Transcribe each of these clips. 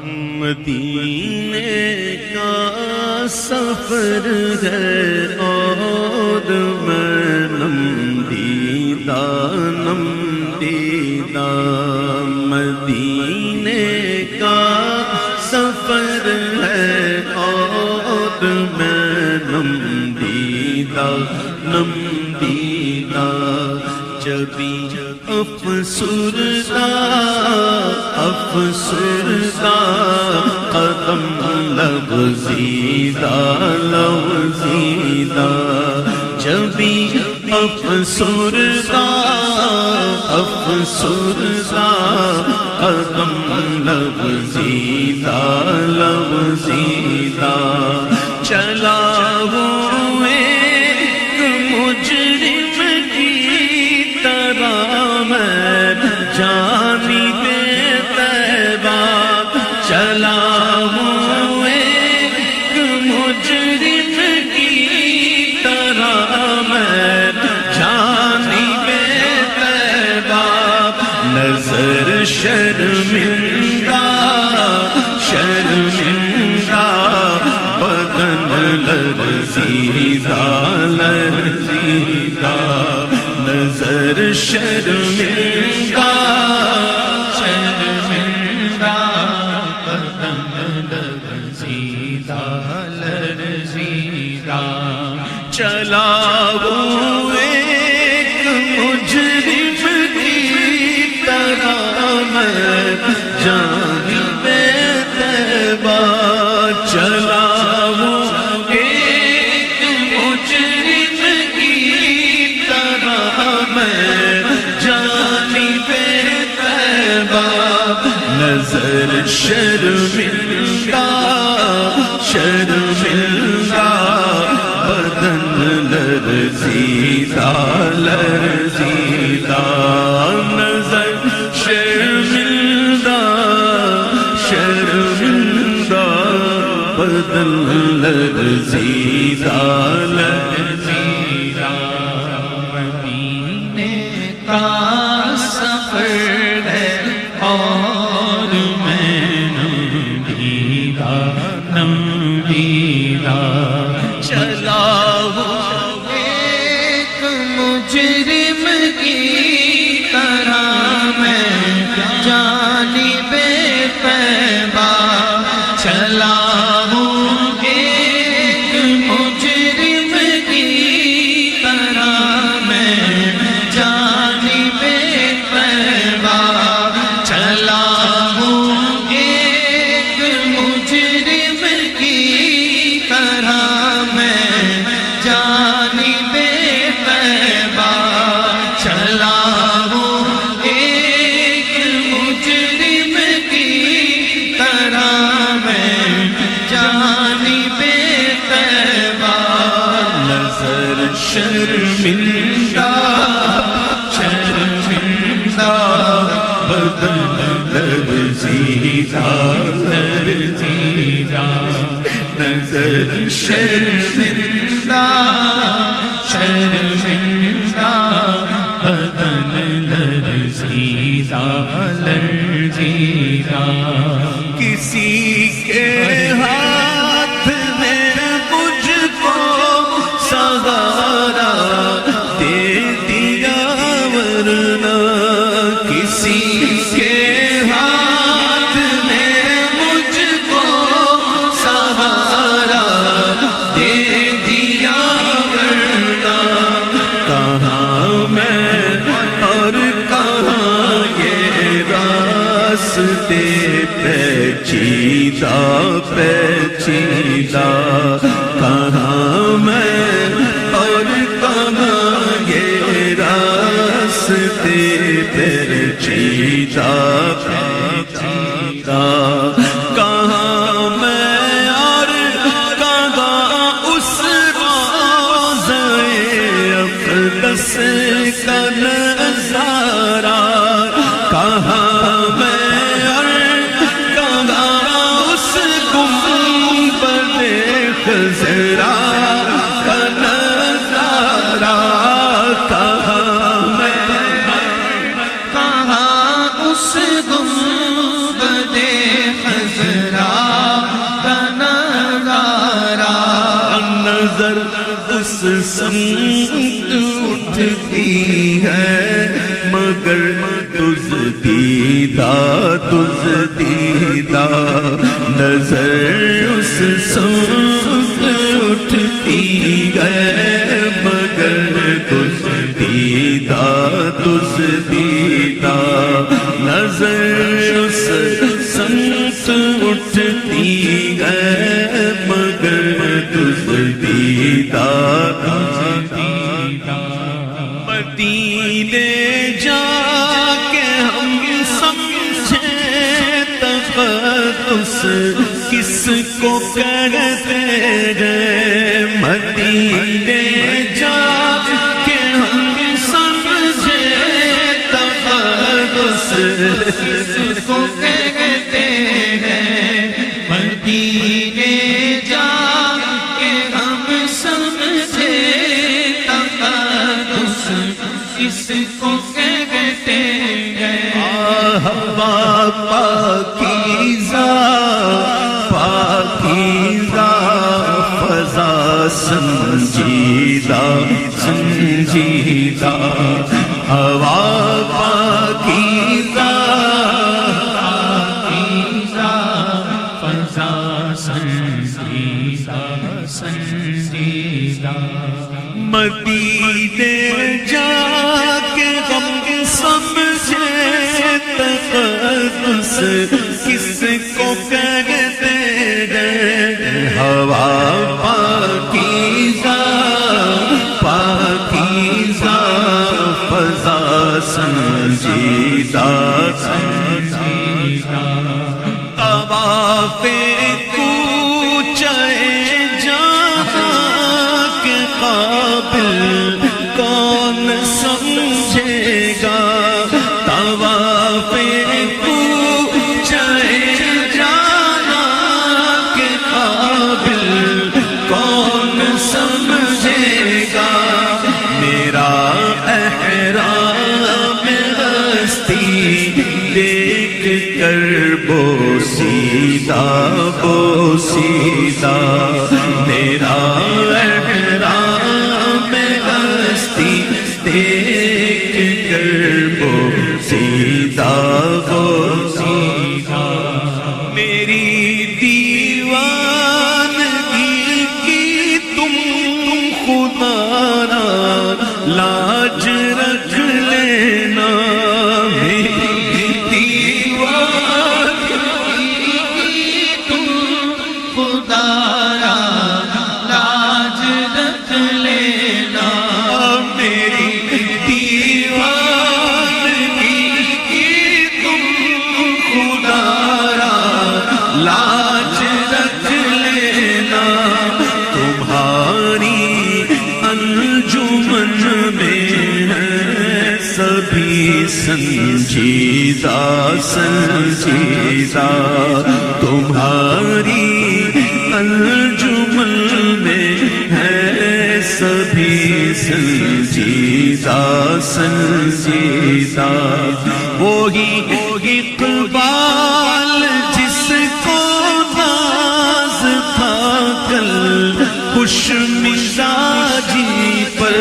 مدینے کا سفر ہے اور میں نم دیدہ مدینے کا سفر ہے اور میں نم دیدہ جبھی افسردہ قدم لغزیدہ جبھی افسردہ قدم لغزیدہ چلا ہوں ایک مجرم کی طرح میں جانب طیبہ چلا ہوں ایک مجرم کی طرح میں جانب طیبہ نظر شرمندہ بدن لرزیدہ نظر شرمندہ بدن لرزیدہ چلا ہوں ایک مجرم کی طرح میں جانب طیبہ چلا ہوں ایک مجرم کی طرح میں جانب طیبہ نظر شرمندہ بدن لرزیدہ نظر شرمندہ بدن لرزیدہ مدینے کا سفر ہے اور میں نم دیدہ چلا ہوں ایک مجرم کی طرح میں جانب طیبہ چلا ہوں ایک مجرم کی طرح میں جانب طیبہ چلا ہوں ایک مجرم کی طرح میں جانب طیبہ چلا ہوں ایک مجرم کی طرح میں جانب طیبہ نظر شرمندہ بدن لرزیدہ نظر شرمندہ بدن لرزیدہ کسی کے ہاتھ میں مجھ کو سہارا دے دیا ورنہ کسی کے ہاتھ میں مجھ کو سہارا دے دیا ورنہ کہاں میں اور کہاں یہ راستے پیچیدہ کہاں میں اور کہاں یہ راستے پیچیدہ کہاں میں اور کہاں اس روضہ اقدس کا نظارہ کہاں میں اور کہاں اس گنبد خضرا کا نظارہ کہاں میں کہاں اس گنبد خضرا سمت اٹھتی ہے مگر تجھ دیدہ نظر اس سمت اٹھتی ہے مگر تجھ دیدہ نظر اس سمت اٹھتی ہے مگر تجھ دیدہ مدینے جا کے ہم سمجھے تقدس کس کو کہتے ہیں مدینے جا کے ہم سمجھے تقدس کس کو کہتے ہیں مدینے جا کے ہم سمجھے تقدس کس کو کہتے ہیں ہوا پاکیزہ فضا سنجیدہ ہوا پاکیزہ فضا سنجیدہ مدینے جا کے غم سمجھے تقدس کس کو کہتے ہیں ہوا پاکیزہ فضا سنجیدہ طواف کوچہ جہاں کے قابل کون سمجھے گا طواف کوچہ جہاں کے قابل کون سمجھے گا میرا احرام ہستی دیکھ کر بوسیدہ میرا احرام ہستی دیکھ کر بوسیدہ میری دیوانگی کی تم خدا را لاج رکھ لینا میری دیوانگی کی تم خدا را لاج رکھ لینا میری دیوانگی کی تم خدا را لاج رکھ لینا تمہاری انجمن میں ہے سبھی سنجیدہ تمہاری انجمن میں ہے سبھی سنجیدہ وہی اقبال جس کو ناز تھا کل خوش مزاجی پر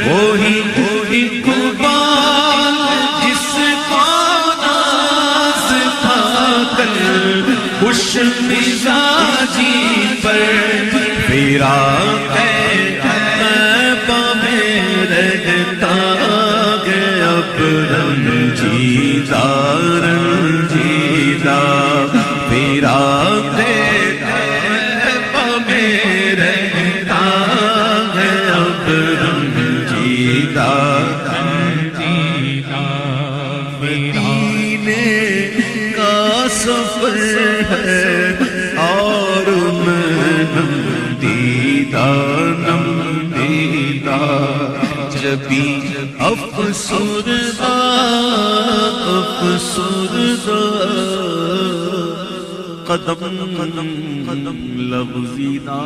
وہی اقبال جس کو ناز تھا کل خوش مزاجی پر فراق طیبہ میں رہتا ہے اب رنجیدہ فراق طیبہ میں رہتا ہے اب رنجیدہ مدینے کا سفر ہے اور میں نم دیدہ جبھی افسردہ قدم لغزیدہ